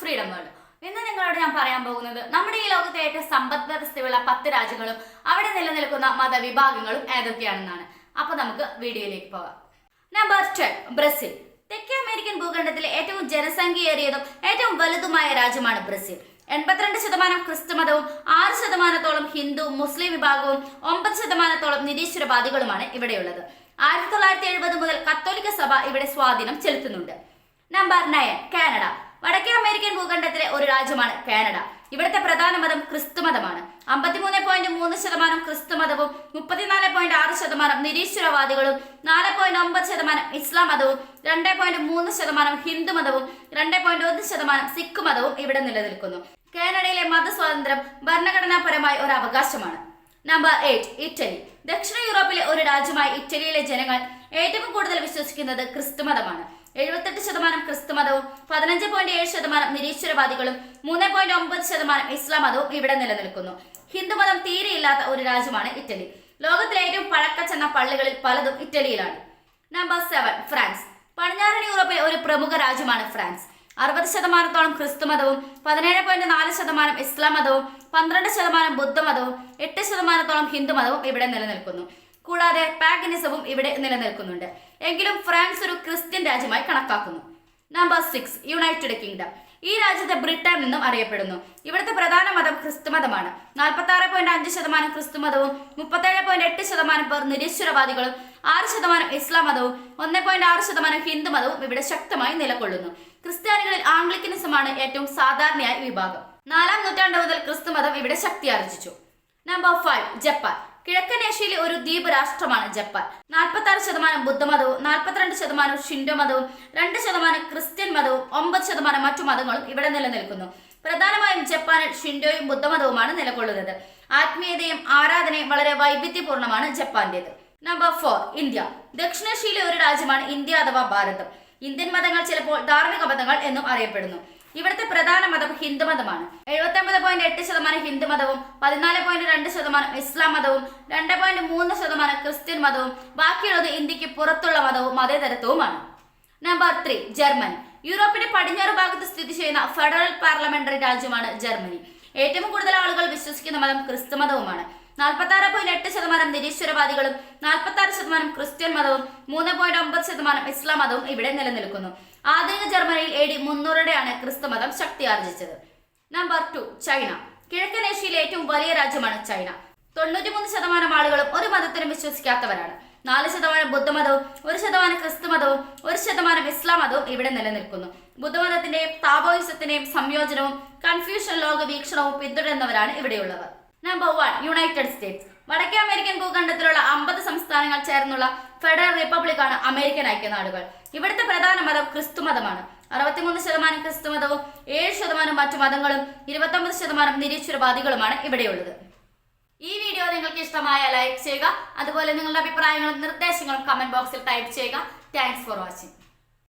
Freedom world. ഇന്ന് നിങ്ങളോട് ഞാൻ പറയാൻ പോകുന്നത് നമ്മുടെ ഈ ലോകത്തെ ഏറ്റവും സമ്പദ് വ്യവസ്ഥയുള്ള 10 രാജ്യങ്ങളും അവിടെ നിലനിൽക്കുന്ന മതവിഭാഗങ്ങളും ഏതൊക്കെയാണെന്നാണ്. അപ്പൊ നമുക്ക് വീഡിയോയിലേക്ക് പോകാം. Number 10 Brazil. തെക്കേ അമേരിക്കൻ ഭൂഖണ്ഡത്തിലെ ഏറ്റവും ജനസംഖ്യയേറിയതും ഏറ്റവും വലുതുമായ രാജ്യമാണ് ബ്രസീൽ. 82% ക്രിസ്തുമതവും 6% ഹിന്ദു മുസ്ലിം വിഭാഗവും 9% നിരീശ്വരവാദികളുമാണ് ഇവിടെയുള്ളത്. 1970 മുതൽ കത്തോലിക്ക സഭ ഇവിടെ സ്വാധീനം ചെലുത്തുന്നുണ്ട്. Number 9 Canada. വടക്കേ അമേരിക്കൻ ഭൂഖണ്ഡത്തിലെ ഒരു രാജ്യമാണ് കാനഡ. ഇവിടുത്തെ പ്രധാന മതം ക്രിസ്തുമതമാണ്. 53.3% ക്രിസ്തുമതവും 34.6% നിരീശ്വരവാദികളും 4.9% ഇസ്ലാം മതവും 2.3% ഹിന്ദു മതവും 2.1% സിഖ് മതവും ഇവിടെ നിലനിൽക്കുന്നു. കാനഡയിലെ മതസ്വാതന്ത്ര്യം ഭരണഘടനാപരമായ ഒരു അവകാശമാണ്. Number 8 Italy. ദക്ഷിണ യൂറോപ്പിലെ ഒരു രാജ്യമായ ഇറ്റലിയിലെ ജനങ്ങൾ ഏറ്റവും കൂടുതൽ വിശ്വസിക്കുന്നത് ക്രിസ്തുമതമാണ്. 78% ക്രിസ്തുമതവും 15.7% നിരീശ്വരവാദികളും 3.9% ഇസ്ലാം മതവും ഇവിടെ നിലനിൽക്കുന്നു. ഹിന്ദുമതം തീരെയില്ലാത്ത ഒരു രാജ്യമാണ് ഇറ്റലി. ലോകത്തിലെ ഏറ്റവും പഴക്കച്ചെന്ന പള്ളികളിൽ പലതും ഇറ്റലിയിലാണ്. Number 7 France. പടിഞ്ഞാറൻ യൂറോപ്പിലെ ഒരു പ്രമുഖ രാജ്യമാണ് ഫ്രാൻസ്. 60% ക്രിസ്തുമതവും 17.4% ഇസ്ലാം മതവും 12% ബുദ്ധമതവും 8% ഹിന്ദുമതവും ഇവിടെ നിലനിൽക്കുന്നു. കൂടാതെ പാഗനിസവും ഇവിടെ നിലനിൽക്കുന്നുണ്ട്. എങ്കിലും ഫ്രാൻസ് ഒരു ക്രിസ്ത്യൻ രാജ്യമായി കണക്കാക്കുന്നു. Number 6 United kingdom. ഈ രാജ്യത്തെ ബ്രിട്ടൻ എന്നും അറിയപ്പെടുന്നു. ഇവിടുത്തെ പ്രധാന മതം ക്രിസ്തുമതമാണ്. 46.5% ക്രിസ്തുമതവും 37.8% പേർ നിരീശ്വരവാദികളും 6% ഇസ്ലാം മതവും 1.6% ഹിന്ദു മതവും ഇവിടെ ശക്തമായി നിലകൊള്ളുന്നു. ക്രിസ്ത്യാനികളിൽ ആംഗ്ലിക്കനിസമാണ് ഏറ്റവും സാധാരണയായ വിഭാഗം. 4-ാം നൂറ്റാണ്ട് മുതൽ ക്രിസ്തുമതം ഇവിടെ ശക്തിയാർജിച്ചു. Number 5 Japan. കിഴക്കൻ ഏഷ്യയിലെ ഒരു ദ്വീപ് രാഷ്ട്രമാണ് ജപ്പാൻ. 46% ബുദ്ധമതവും 42% ഷിൻഡോ മതവും 2% ക്രിസ്ത്യൻ മതവും 9% മറ്റു മതങ്ങളും ഇവിടെ നിലനിൽക്കുന്നു. പ്രധാനമായും ജപ്പാനിൽ ഷിൻഡോയും ബുദ്ധമതവുമാണ് നിലകൊള്ളുന്നത്. ആത്മീയതയും ആരാധനയും വളരെ വൈവിധ്യപൂർണ്ണമാണ് ജപ്പാന്റേത്. Number 4 India. ദക്ഷിണേഷ്യയിലെ ഒരു രാജ്യമാണ് ഇന്ത്യ അഥവാ ഭാരതം. ഇന്ത്യൻ മതങ്ങൾ ചിലപ്പോൾ ധാർമ്മിക മതങ്ങൾ എന്നും അറിയപ്പെടുന്നു. ഇവിടുത്തെ പ്രധാന മതം ഹിന്ദുമതമാണ്. 79.8% ഹിന്ദുമതവും 14.2% ഇസ്ലാം മതവും 2.3% ക്രിസ്ത്യൻ മതവും ബാക്കിയുള്ളത് ഇന്ത്യക്ക് പുറത്തുള്ള മതവും മതേതരത്വവുമാണ്. Number 3 Germany. യൂറോപ്പിന്റെ പടിഞ്ഞാറ് ഭാഗത്ത് സ്ഥിതി ചെയ്യുന്ന ഫെഡറൽ പാർലമെന്ററി രാജ്യമാണ് ജർമ്മനി. ഏറ്റവും കൂടുതൽ ആളുകൾ വിശ്വസിക്കുന്ന മതം ക്രിസ്തുമതവുമാണ്. 46.8% നിരീശ്വരവാദികളും 46% ക്രിസ്ത്യൻ മതവും 3.9% ഇസ്ലാം മതവും ഇവിടെ നിലനിൽക്കുന്നു. ആധുനിക ജർമ്മനിയിൽ AD 300-ടെയാണ് ക്രിസ്തുമതം ശക്തിയാർജിച്ചത്. Number 2 China. കിഴക്കൻ ഏഷ്യയിലെ ഏറ്റവും വലിയ രാജ്യമാണ് ചൈന. 93% ആളുകളും ഒരു മതത്തിനും വിശ്വസിക്കാത്തവരാണ്. 4% ബുദ്ധമതവും 1% ക്രിസ്തുമതവും 1% ഇസ്ലാം മതവും ഇവിടെ നിലനിൽക്കുന്നു. ബുദ്ധമതത്തിന്റെയും താവോയിസത്തിന്റെയും സംയോജനവും കൺഫ്യൂഷൻ ലോക വീക്ഷണവും പിന്തുടരുന്നവരാണ് ഇവിടെയുള്ളവർ. Number 1 United States. വടക്കേ അമേരിക്കൻ ഭൂഖണ്ഡത്തിലുള്ള 50 സംസ്ഥാനങ്ങൾ ചേർന്നുള്ള ഫെഡറൽ റിപ്പബ്ലിക്കാണ് അമേരിക്കൻ ഐക്യനാടുകൾ. ഇവിടുത്തെ പ്രധാന മതം ക്രിസ്തുമതമാണ്. 63% ക്രിസ്തുമതവും 7% മറ്റു മതങ്ങളും 29% നിരീശ്വരവാദികളുമാണ് ഇവിടെയുള്ളത്. ഈ വീഡിയോ നിങ്ങൾക്ക് ഇഷ്ടമായ ലൈക്ക് ചെയ്യുക. അതുപോലെ നിങ്ങളുടെ അഭിപ്രായങ്ങളും നിർദ്ദേശങ്ങളും കമന്റ് ബോക്സിൽ ടൈപ്പ് ചെയ്യുക. Thanks for watching.